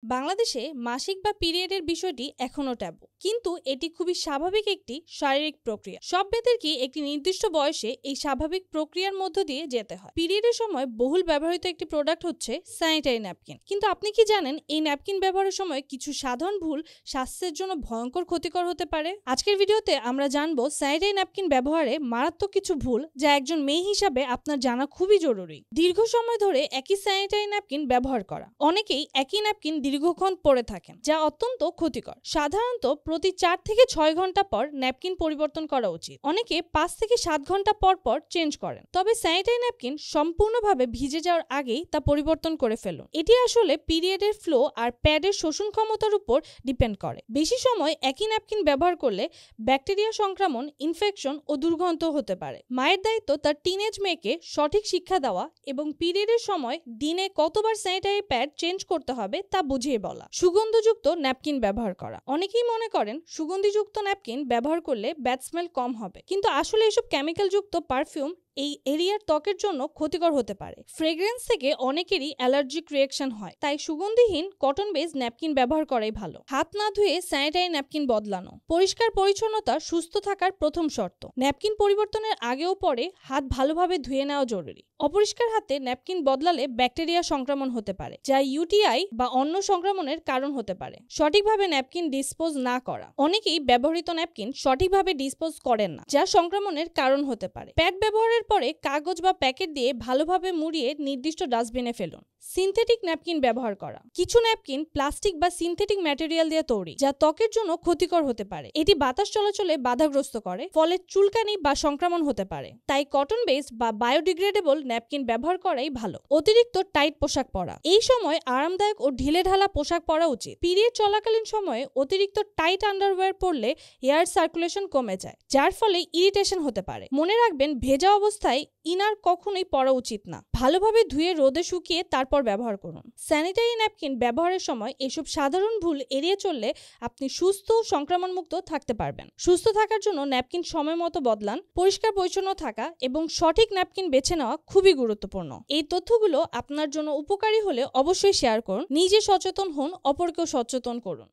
বাংলাদেশে মাসিক বা পিরিয়ডের বিষয়টি এখনো ট্যাবু, কিন্তু এটি খুবই স্বাভাবিক একটি শারীরিক প্রক্রিয়া। সব ব্যক্তিরই একটি নির্দিষ্ট বয়সে এই স্বাভাবিক প্রক্রিয়ার মধ্য দিয়ে যেতে হয়। পিরিয়ডের সময় বহুল ব্যবহৃত একটি প্রোডাক্ট হচ্ছে স্যানিটারি ন্যাপকিন। কিন্তু আপনি কি জানেন এই ন্যাপকিন ব্যবহারের সময় কিছু সাধারণ ভুল স্বাস্থ্যের জন্য ভয়ঙ্কর ক্ষতিকর হতে পারে? আজকের ভিডিওতে আমরা জানবো স্যানিটারি ন্যাপকিন ব্যবহারে মারাত্মক কিছু ভুল, যা একজন মেয়ে হিসাবে আপনার জানা খুবই জরুরি। দীর্ঘ সময় ধরে একই স্যানিটারি ন্যাপকিন ব্যবহার করা। অনেকেই একই ন্যাপকিন দীর্ঘক্ষণ পরে থাকেন, যা অত্যন্ত ক্ষতিকর। সাধারণত প্রতি 4 থেকে 6 ঘন্টা পর ন্যাপকিন পরিবর্তন করা উচিত। অনেকে 5 থেকে 7 ঘন্টা পর পর চেঞ্জ করেন। তবে স্যানিটারি ন্যাপকিন সম্পূর্ণভাবে ভিজে যাওয়ার আগেই তা পরিবর্তন করে ফেলুন। এটি আসলে পিরিয়ডের ফ্লো আর প্যাডের শোষণ ক্ষমতার উপর ডিপেন্ড করে। বেশি সময় একই ন্যাপকিন ব্যবহার করলে ব্যাকটেরিয়া সংক্রমণ, ইনফেকশন ও দুর্গন্ধ হতে পারে। মায়ের দায়িত্ব তার টিনেজ মেয়েকে সঠিক শিক্ষা দেওয়া এবং পিরিয়ডের সময় দিনে কতবার স্যানিটারি প্যাড চেঞ্জ করতে হবে তা বুঝিয়ে বলা। সুগন্ধযুক্ত ন্যাপকিন ব্যবহার করা। অনেকেই মনে করেন সুগন্ধিযুক্ত ন্যাপকিন ব্যবহার করলে ব্যাড স্মেল কম হবে, কিন্তু আসলে এসব কেমিক্যালযুক্ত পারফিউম এই এরিয়ার ত্বকের জন্য ক্ষতিকর হতে পারে। ফ্রেগ্রেন্স থেকে অনেকেরই অ্যালার্জিক রিঅ্যাকশন হয়, তাই সুগন্ধিহীন কটন বেস ন্যাপকিন ব্যবহার করাই ভালো। হাত না ধুয়ে স্যানিটারি ন্যাপকিন বদলানো। পরিষ্কার পরিচ্ছন্নতা সুস্থ থাকার প্রথম শর্ত। ন্যাপকিন পরিবর্তনের আগেও পরে হাত ভালোভাবে ধুয়ে নেওয়া জরুরি। অপরিষ্কার হাতে ন্যাপকিন বদলালে ব্যাকটেরিয়া সংক্রমণ হতে পারে, যা ইউটিআই বা অন্য সংক্রমণের কারণ হতে পারে। সঠিকভাবে ন্যাপকিন ডিসপোজ না করা। অনেকেই ব্যবহৃত ন্যাপকিন সঠিকভাবে ডিসপোজ করেন না, যা সংক্রমণের কারণ হতে পারে। প্যাড ব্যবহারের পরে কাগজ বা প্যাকেট দিয়ে ভালোভাবে মুড়িয়ে নির্দিষ্ট ডাস্টবিনে ফেলুন। সিনথেটিক ন্যাপকিন ব্যবহার করা। কিছু ন্যাপকিন প্লাস্টিক বা সিনথেটিক ম্যাটেরিয়াল দিয়ে তৈরি, যা ত্বকের জন্য ক্ষতিকর হতে পারে। এটি বাতাস চলাচলে বাধাগ্রস্ত করে, ফলে চুলকানি বা সংক্রমণ হতে পারে। তাই কটন বেসড বা বায়োডিগ্রেডেবল ন্যাপকিন ব্যবহার করাই ভালো। অতিরিক্ত টাইট পোশাক পরা। এই সময় আরামদায়ক ও ঢিলেঢালা পোশাক পরা উচিত। পিরিয়ড চলাকালীন সময়ে অতিরিক্ত টাইট আন্ডারওয়্যার পরলে এয়ার সার্কুলেশন কমে যায়, যার ফলে ইরিটেশন হতে পারে। মনে রাখবেন, ভেজা অবস্থায় ইনার কখনোই পরা উচিত না। ভালোভাবে ধুয়ে রোদে শুকিয়ে তারপর ব্যবহার করুন। স্যানিটারি ন্যাপকিন ব্যবহারের সময় এসব সাধারণ ভুল এড়িয়ে চললে আপনি সুস্থ ও সংক্রমণমুক্ত থাকতে পারবেন। সুস্থ থাকার জন্য ন্যাপকিন সময় মতো বদলান। পরিষ্কার পরিচ্ছন্ন থাকা এবং সঠিক ন্যাপকিন বেছে নেওয়া খুবই গুরুত্বপূর্ণ। এই তথ্যগুলো আপনার জন্য উপকারী হলে অবশ্যই শেয়ার করুন। নিজে সচেতন হন, অপরকেও সচেতন করুন।